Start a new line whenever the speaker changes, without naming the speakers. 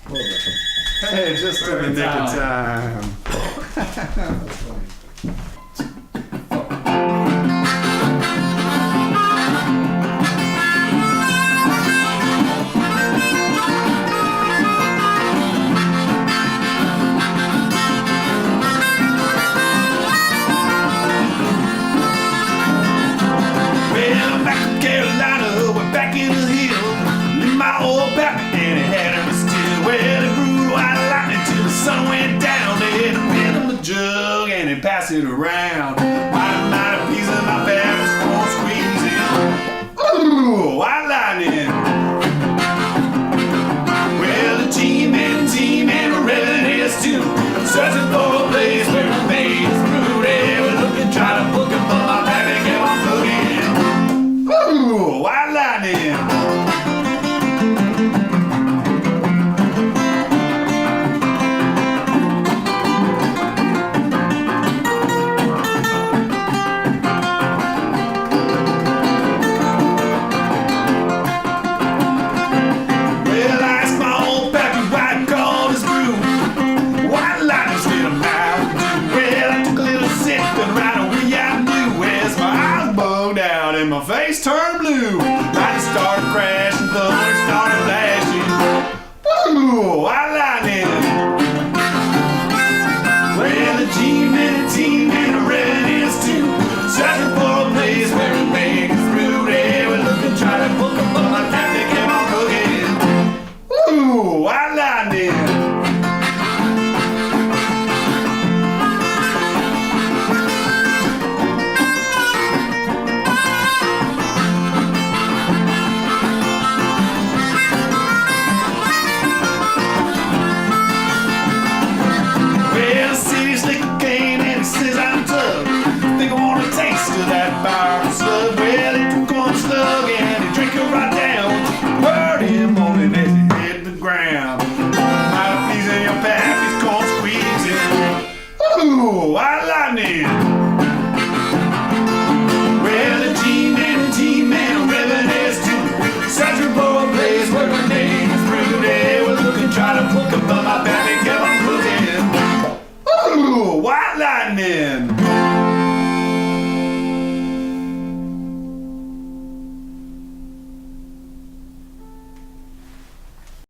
Hey, just in the nick of time. That's funny.
Jug and it pass it around. Mighty piece of my back was squeezing. Ooh, white lightning. Well, the G-Man we're revving his tune, searching for a place where the maze is through. They were looking, try to book it, but my back kept on cooking. Ooh, white lightning. And my face turned blue. Lightning started crashing, thunder started flashing. Ooh, white lightning. Well, the G-Man are revving his tune, searching for a place where it made it through. They were looking, trying to book them, but my captain kept on cooking. Ooh, white lightning. Ooh, white lightning. Well, the G-Man are revving his tune, searching for a place where the name is through. They were looking, trying to book it, but my baby kept on cooking. Ooh, white lightning.